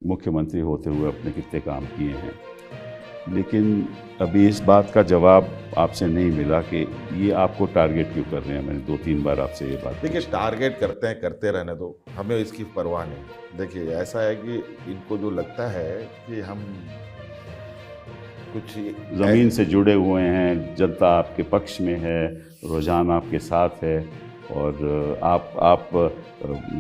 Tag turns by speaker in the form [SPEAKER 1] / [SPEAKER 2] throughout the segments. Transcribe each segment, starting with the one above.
[SPEAKER 1] मुख्यमंत्री होते हुए अपने कितने काम किए हैं, लेकिन अभी इस बात का जवाब आपसे नहीं मिला कि ये आपको टारगेट क्यों कर रहे हैं। मैंने 2-3 बार आपसे ये बात
[SPEAKER 2] देखिए,
[SPEAKER 1] पूछी।
[SPEAKER 2] टारगेट करते हैं, करते रहने दो, हमें इसकी परवाह नहीं। देखिए, ऐसा है कि इनको जो लगता है कि हम कुछ
[SPEAKER 1] ज़मीन से जुड़े हुए हैं, जनता आपके पक्ष में है, रुझान आपके साथ है, और आप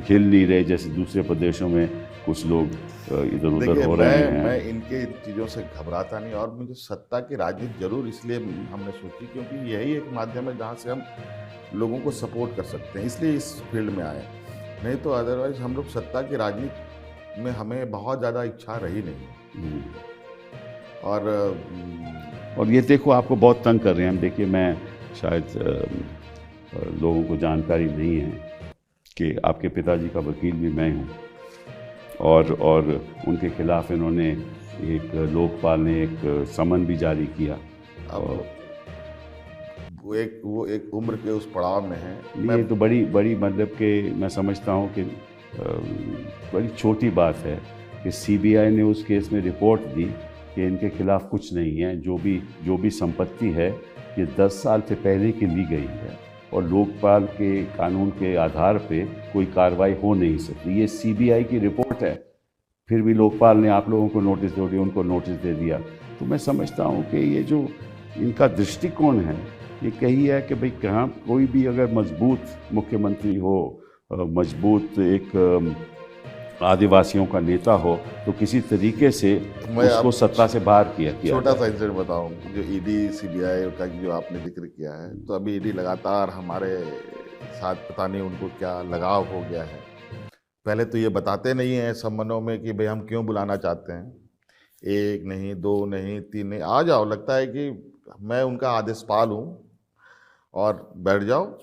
[SPEAKER 1] हिल नहीं रहे जैसे दूसरे प्रदेशों में कुछ लोग इधर उधर
[SPEAKER 2] देखिए,
[SPEAKER 1] हो रहे
[SPEAKER 2] मैं
[SPEAKER 1] हैं।
[SPEAKER 2] इनके चीज़ों से घबराता नहीं, और मुझे सत्ता की राजनीति जरूर इसलिए हमने सोची क्योंकि यही एक माध्यम है जहाँ से हम लोगों को सपोर्ट कर सकते हैं, इसलिए इस फील्ड में आए। नहीं तो अदरवाइज हम लोग सत्ता की राजनीति में हमें बहुत ज़्यादा इच्छा रही नहीं।
[SPEAKER 1] हम्म।
[SPEAKER 2] और
[SPEAKER 1] और ये देखो, आपको बहुत तंग कर रहे हैं हम। देखिए, मैं शायद लोगों को जानकारी नहीं है कि आपके पिताजी का वकील भी मैं हूँ, और उनके खिलाफ इन्होंने लोकपाल ने एक समन भी जारी किया।
[SPEAKER 2] अब वो एक उम्र के उस पड़ाव में है।
[SPEAKER 1] ये तो बड़ी बड़ी मतलब कि मैं समझता हूँ कि बड़ी छोटी बात है कि सीबीआई ने उस केस में रिपोर्ट दी कि इनके खिलाफ कुछ नहीं है, जो भी संपत्ति है ये 10 साल से पहले की ली गई है, और लोकपाल के कानून के आधार पे कोई कार्रवाई हो नहीं सकती। ये सीबीआई की रिपोर्ट है, फिर भी लोकपाल ने आप लोगों को नोटिस दे दिया, उनको नोटिस दे दिया। तो मैं समझता हूँ कि ये जो इनका दृष्टिकोण है, ये कही है कि भाई कहाँ कोई भी अगर मजबूत मुख्यमंत्री हो, मजबूत एक आदिवासियों का नेता हो, तो किसी तरीके से
[SPEAKER 2] मैं
[SPEAKER 1] उसको
[SPEAKER 2] आप
[SPEAKER 1] सत्ता से बाहर किया
[SPEAKER 2] छोटा
[SPEAKER 1] जाए।
[SPEAKER 2] सा इंसिडेंट बताऊं, जो ईडी सीबीआई का जो आपने जिक्र किया है, तो अभी ईडी लगातार हमारे साथ, पता नहीं उनको क्या लगाव हो गया है। पहले तो ये बताते नहीं हैं समनों में कि भाई हम क्यों बुलाना चाहते हैं, 1 नहीं, 2 नहीं, 3 नहीं, आ जाओ, लगता है कि मैं उनका आदेशपाल हूँ और बैठ जाओ,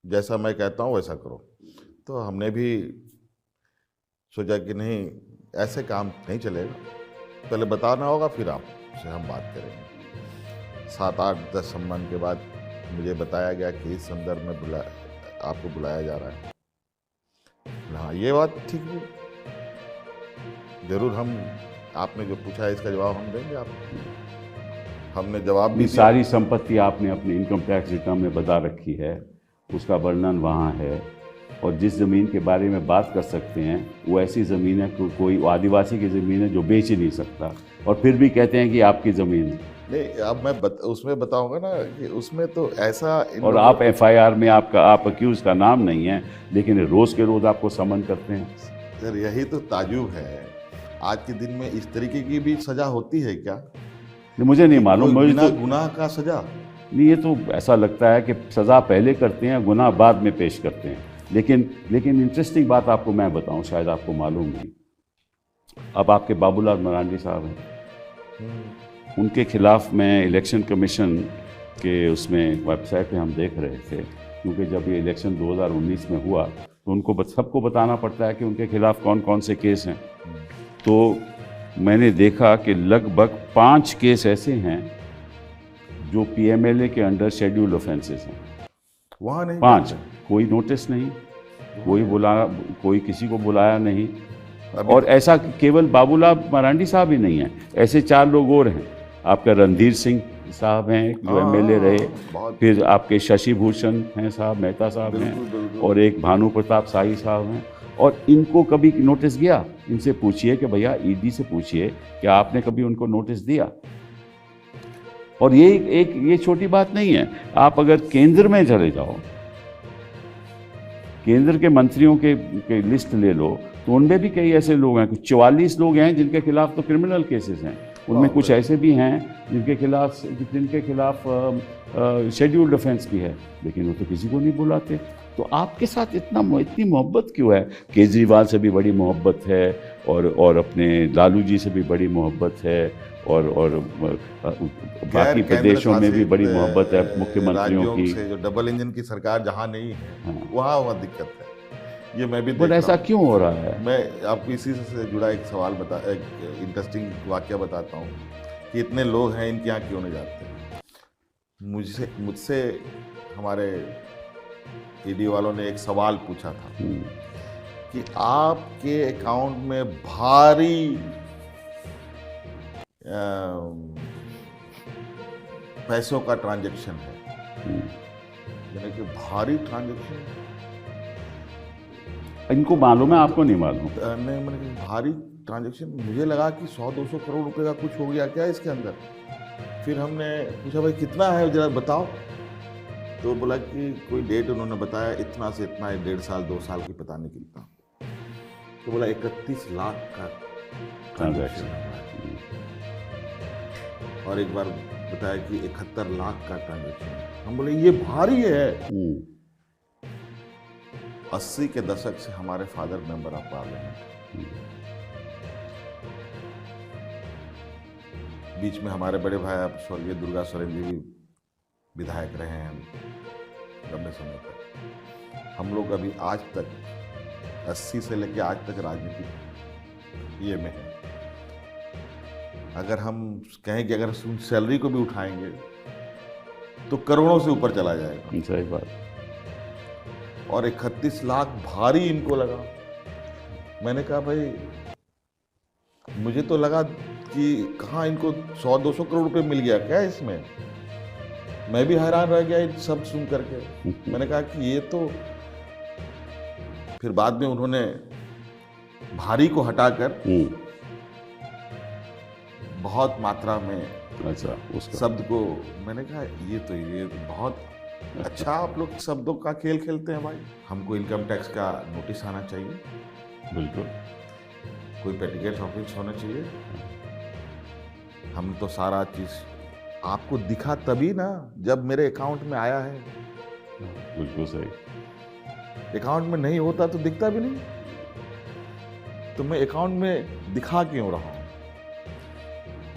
[SPEAKER 2] जैसा मैं कहता हूँ वैसा करो। तो हमने भी सोचा कि नहीं, ऐसे काम नहीं चलेगा, पहले बताना होगा, फिर आपसे हम बात करेंगे। 7-8-10 सम्मान के बाद मुझे बताया गया कि इस संदर्भ में आपको बुलाया जा रहा है। हाँ, ये बात ठीक है, जरूर हम, आपने जो पूछा है इसका जवाब हम देंगे आपको। हमने जवाब भी दिया।
[SPEAKER 1] सारी संपत्ति आपने अपने इनकम टैक्स रिटर्न में बता रखी है, उसका वर्णन वहाँ है, और जिस ज़मीन के बारे में बात कर सकते हैं वो ऐसी ज़मीन है कोई आदिवासी की ज़मीन है जो बेच ही नहीं सकता, और फिर भी कहते हैं कि आपकी ज़मीन है।
[SPEAKER 2] नहीं, अब मैं उसमें बताऊंगा ना कि उसमें तो ऐसा इन
[SPEAKER 1] और
[SPEAKER 2] लोगों।
[SPEAKER 1] आप एफआईआर में आप अक्यूज़ का नाम नहीं है, लेकिन रोज़ के रोज़ आपको समन करते हैं।
[SPEAKER 2] सर, यही तो ताजुब है, आज के दिन में इस तरीके की भी सजा होती है क्या?
[SPEAKER 1] मुझे नहीं
[SPEAKER 2] कि
[SPEAKER 1] मालूम,
[SPEAKER 2] कोई
[SPEAKER 1] मुझे
[SPEAKER 2] बिना
[SPEAKER 1] तो
[SPEAKER 2] गुनाह का सजा।
[SPEAKER 1] नहीं, ये तो ऐसा लगता है कि सज़ा पहले करते हैं, गुनाह बाद में पेश करते हैं। लेकिन इंटरेस्टिंग बात आपको मैं बताऊं, शायद आपको मालूम नहीं। अब आपके बाबूलाल मरांडी साहब हैं, उनके खिलाफ मैं इलेक्शन कमीशन के उसमें वेबसाइट पे हम देख रहे थे, क्योंकि जब ये इलेक्शन 2019 में हुआ तो उनको सबको बताना पड़ता है कि उनके खिलाफ कौन कौन से केस हैं। तो मैंने देखा कि लगभग 5 केस ऐसे हैं जो पीएमएलए के अंडर शेड्यूल्ड ऑफेंसेस हैं।
[SPEAKER 2] वहां नहीं
[SPEAKER 1] 5,
[SPEAKER 2] जाते।
[SPEAKER 1] कोई नोटिस नहीं, कोई किसी को बुलाया नहीं।
[SPEAKER 2] अभी
[SPEAKER 1] और ऐसा केवल बाबूलाल मरांडी साहब ही नहीं है, ऐसे 4 लोग और हैं। आपका रणधीर सिंह साहब हैं जो एमएलए रहे,
[SPEAKER 2] बहुत।
[SPEAKER 1] फिर आपके शशि भूषण हैं साहब, मेहता साहब हैं,
[SPEAKER 2] बिल्कुल बिल्कुल।
[SPEAKER 1] और एक भानु प्रताप शाही साहब हैं। और इनको कभी नोटिस गया? इनसे पूछिए कि भैया, ईडी से पूछिए कि आपने कभी उनको नोटिस दिया? और ये छोटी बात नहीं है। आप अगर केंद्र में चले जाओ, केंद्र के मंत्रियों के लिस्ट ले लो, तो उनमें भी कई ऐसे लोग हैं, कुछ 44 लोग हैं जिनके खिलाफ तो क्रिमिनल केसेस हैं। उनमें कुछ ऐसे भी हैं जिनके खिलाफ शेड्यूल्ड ऑफेंस भी है, लेकिन वो तो किसी को नहीं बुलाते। तो आपके साथ इतनी मोहब्बत क्यों है? केजरीवाल से भी बड़ी मोहब्बत है, और अपने लालू जी से भी बड़ी मोहब्बत है, और बाकी प्रदेशों में भी बड़ी मोहब्बत है मुख्यमंत्रियों की।
[SPEAKER 2] से जो डबल इंजन की सरकार जहाँ नहीं है,
[SPEAKER 1] हाँ।
[SPEAKER 2] वहाँ दिक्कत है। ये मैं भी देख
[SPEAKER 1] बट
[SPEAKER 2] रहा
[SPEAKER 1] ऐसा
[SPEAKER 2] हूँ।
[SPEAKER 1] क्यों हो रहा है?
[SPEAKER 2] मैं आपको इसी से जुड़ा एक इंटरेस्टिंग वाक्य बताता हूँ कि इतने लोग हैं, इनके यहाँ क्यों नहीं जाते। मुझसे हमारे ईडी वालों ने एक सवाल पूछा था कि आपके अकाउंट में भारी पैसों का ट्रांजैक्शन है, यानी कि भारी ट्रांजैक्शन।
[SPEAKER 1] इनको मालूम है, आपको नहीं मालूम?
[SPEAKER 2] नहीं, मैंने कहा भारी ट्रांजैक्शन, मुझे लगा कि 100-200 करोड़ रुपए का कुछ हो गया क्या इसके अंदर। फिर हमने पूछा भाई कितना है जरा बताओ, तो बोला कि कोई डेट उन्होंने बताया, इतना से इतना है, 1.5 साल 2 साल की पता नहीं कितना। तो बोला 31 लाख का ट्रांजैक्शन है, और एक बार बताया कि 71 लाख का ट्रांजैक्शन। हम बोले ये भारी है। 80 के दशक से हमारे फादर मेंबर ऑफ पार्लियामेंट, बीच में हमारे बड़े भाई आप स्वर्गीय दुर्गा सोरेन जी भी विधायक रहे हैं लंबे समय तक। हम लोग अभी आज तक 80 से लेकर आज तक राजनीतिक ये में है। अगर हम कहें कि अगर सैलरी को भी उठाएंगे तो करोड़ों से ऊपर चला जाएगा।
[SPEAKER 1] सही बात।
[SPEAKER 2] और 31 लाख भारी इनको लगा। मैंने कहा भाई मुझे तो लगा कि कहाँ इनको 100-200 करोड़ रुपए मिल गया क्या इसमें। मैं भी हैरान रह गया ये सब सुन करके। मैंने कहा कि ये तो, फिर बाद में उन्होंने भारी को हटाकर बहुत मात्रा में
[SPEAKER 1] अच्छा उसका
[SPEAKER 2] शब्द को, मैंने कहा ये बहुत अच्छा आप लोग शब्दों का खेल खेलते हैं भाई। हमको इनकम टैक्स का नोटिस आना चाहिए,
[SPEAKER 1] बिल्कुल,
[SPEAKER 2] कोई पेटिकेट ऑफिस होना चाहिए। हम तो सारा चीज आपको दिखा तभी ना जब मेरे अकाउंट में आया है।
[SPEAKER 1] बिल्कुल सही।
[SPEAKER 2] अकाउंट में नहीं होता तो दिखता भी नहीं, तो मैं अकाउंट में दिखा क्यों रहा हूं।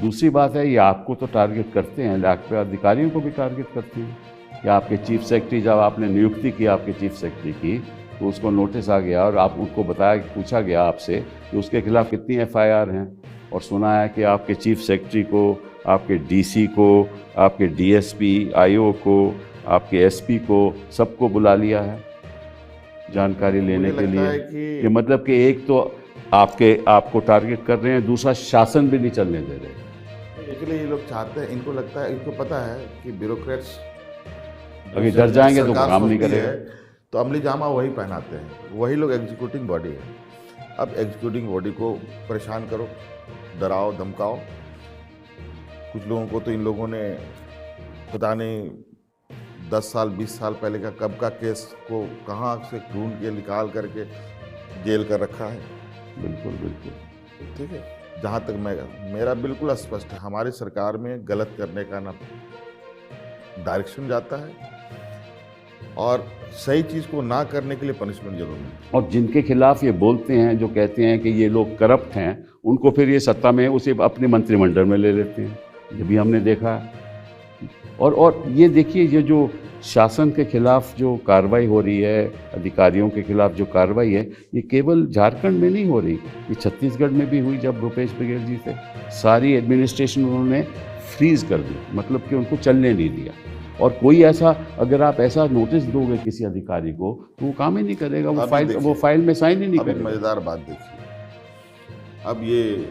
[SPEAKER 1] दूसरी बात है, ये आपको तो टारगेट करते हैं, आपके अधिकारियों को भी टारगेट करते हैं। या आपके चीफ सेक्रेटरी, जब आपने नियुक्ति की आपके चीफ सेक्रेटरी की, तो उसको नोटिस आ गया और आप उनको बताया, पूछा गया आपसे कि उसके खिलाफ कितनी एफआईआर हैं, और सुना है कि आपके चीफ सेक्रेटरी को, आपके डीसी को, आपके डीएसपी, आईओ को, आपके एसपी को, सबको बुला लिया है जानकारी लेने के लिए। कि मतलब कि एक तो आपको टारगेट कर रहे हैं, दूसरा शासन भी नहीं चलने दे रहे।
[SPEAKER 2] एक्चुअली ये लोग चाहते हैं, इनको लगता है, इनको पता है कि ब्यूरोक्रेट्स
[SPEAKER 1] अगर डर जाएंगे तो काम नहीं करेगा,
[SPEAKER 2] तो अमली जामा वही पहनाते हैं, वही लोग एग्जीक्यूटिंग बॉडी है। अब एग्जीक्यूटिंग बॉडी को परेशान करो, डराओ, धमकाओ। कुछ लोगों को तो इन लोगों ने पता नहीं 10 साल 20 साल पहले का कब का केस को कहाँ से ढूंढ के निकाल करके जेल कर रखा है।
[SPEAKER 1] बिल्कुल बिल्कुल
[SPEAKER 2] ठीक है। जहाँ तक मेरा बिल्कुल स्पष्ट है, हमारी सरकार में गलत करने का ना डायरेक्शन जाता है, और सही चीज़ को ना करने के लिए पनिशमेंट जरूर है।
[SPEAKER 1] और जिनके खिलाफ ये बोलते हैं, जो कहते हैं कि ये लोग करप्ट हैं, उनको फिर ये सत्ता में उसे अपने मंत्रिमंडल में ले लेते हैं, ये भी हमने देखा है। और ये देखिए, ये जो शासन के खिलाफ जो कार्रवाई हो रही है, अधिकारियों के खिलाफ जो कार्रवाई है, ये केवल झारखंड में नहीं हो रही, ये छत्तीसगढ़ में भी हुई। जब भूपेश बघेल जी थे, सारी एडमिनिस्ट्रेशन उन्होंने फ्रीज कर दी, मतलब कि उनको चलने नहीं दिया। और कोई ऐसा, अगर आप ऐसा नोटिस दोगे किसी अधिकारी को, तो वो काम ही नहीं करेगा, वो फाइल में साइन ही नहीं करेगा।
[SPEAKER 2] मजेदार बात देखिए, अब ये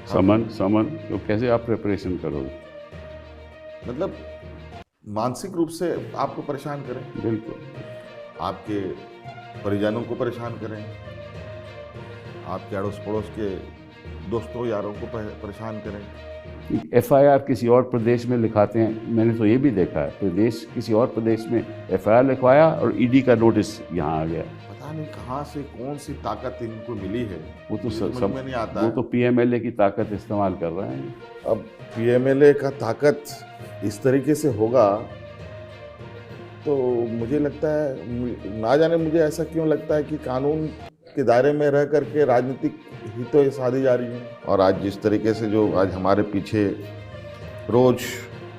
[SPEAKER 1] समन तो कैसे आप प्रिपरेशन करोगे,
[SPEAKER 2] मतलब मानसिक रूप से आपको परेशान करें,
[SPEAKER 1] बिल्कुल,
[SPEAKER 2] आपके परिजनों को परेशान करें, आपके अड़ोस पड़ोस के दोस्तों यारों को परेशान करें।
[SPEAKER 1] एफआईआर किसी और प्रदेश में लिखाते हैं, मैंने तो ये भी देखा है, प्रदेश किसी और प्रदेश में एफआईआर लिखवाया और ईडी का नोटिस यहाँ आ गया।
[SPEAKER 2] पता नहीं कहाँ से कौन सी ताकत इनको मिली है,
[SPEAKER 1] वो तो
[SPEAKER 2] समझ में नहीं आता।
[SPEAKER 1] वो तो पीएमएलए की ताकत इस्तेमाल कर रहे हैं।
[SPEAKER 2] अब पीएमएलए का ताकत इस तरीके से होगा तो मुझे लगता है, ना जाने मुझे ऐसा क्यों लगता है कि कानून के दायरे में रह करके राजनीतिक हितों साधी जा रही है। और आज जिस तरीके से जो आज हमारे पीछे रोज,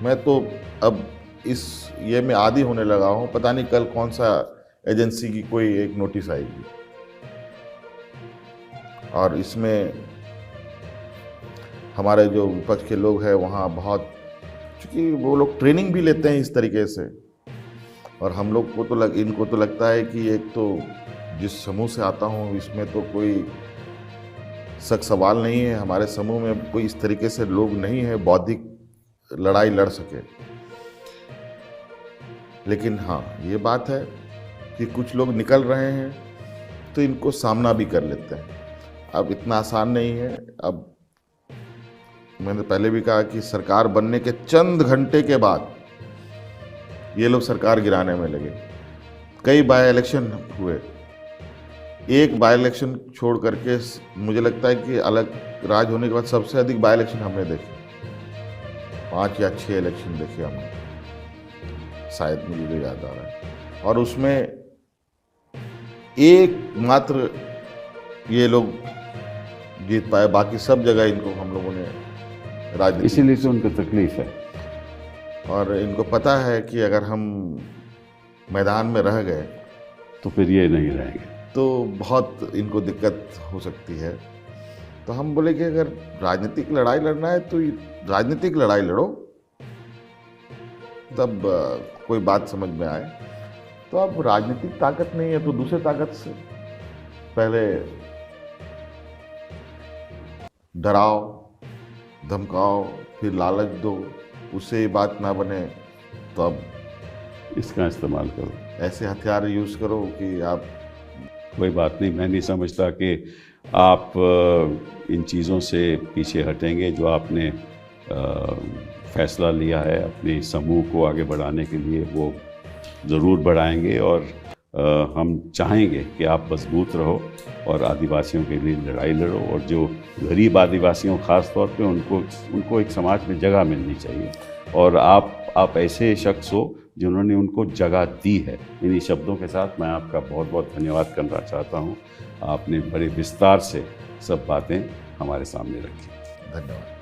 [SPEAKER 2] मैं तो अब इस ये में आदी होने लगा हूँ, पता नहीं कल कौन सा एजेंसी की कोई एक नोटिस आएगी, और इसमें हमारे जो विपक्ष के लोग हैं वहाँ बहुत, क्योंकि वो लोग ट्रेनिंग भी लेते हैं इस तरीके से, और हम लोग को तो इनको तो लगता है कि एक तो जिस समूह से आता हूँ इसमें तो कोई शक सवाल नहीं है, हमारे समूह में कोई इस तरीके से लोग नहीं है बौद्धिक लड़ाई लड़ सके। लेकिन हाँ, ये बात है कि कुछ लोग निकल रहे हैं तो इनको सामना भी कर लेते हैं। अब इतना आसान नहीं है। अब मैंने पहले भी कहा कि सरकार बनने के चंद घंटे के बाद ये लोग सरकार गिराने में लगे। कई बाय इलेक्शन हुए, एक बाय इलेक्शन छोड़ करके मुझे लगता है कि अलग राज होने के बाद सबसे अधिक बाय इलेक्शन हमने देखे, 5 या 6 इलेक्शन देखे हमने, शायद मुझे जो याद आ रहा है। और उसमें एकमात्र ये लोग जीत पाए, बाकी सब जगह इनको हम लोगों ने राजनीति,
[SPEAKER 1] इसीलिए तो उनको तकलीफ है।
[SPEAKER 2] और इनको पता है कि अगर हम मैदान में रह गए
[SPEAKER 1] तो फिर ये नहीं रहेंगे,
[SPEAKER 2] तो बहुत इनको दिक्कत हो सकती है। तो हम बोले कि अगर राजनीतिक लड़ाई लड़ना है तो राजनीतिक लड़ाई लड़ो, तब कोई बात समझ में आए। तो अब राजनीतिक ताकत नहीं है तो दूसरे ताकत से पहले डराओ, धमकाओ, फिर लालच दो, उससे ये बात ना बने तो अब
[SPEAKER 1] इसका इस्तेमाल करो,
[SPEAKER 2] ऐसे हथियार यूज़ करो कि आप।
[SPEAKER 1] कोई बात नहीं, मैं नहीं समझता कि आप इन चीज़ों से पीछे हटेंगे। जो आपने फैसला लिया है अपने समूह को आगे बढ़ाने के लिए, वो ज़रूर बढ़ाएंगे। और हम चाहेंगे कि आप मजबूत रहो और आदिवासियों के लिए लड़ाई लड़ो। और जो गरीब आदिवासियों ख़ास तौर पे उनको एक समाज में जगह मिलनी चाहिए। और आप ऐसे शख्स हो जिन्होंने उनको जगह दी है। इन्हीं शब्दों के साथ मैं आपका बहुत बहुत धन्यवाद करना चाहता हूँ। आपने बड़े विस्तार से सब बातें हमारे सामने रखी।
[SPEAKER 2] धन्यवाद।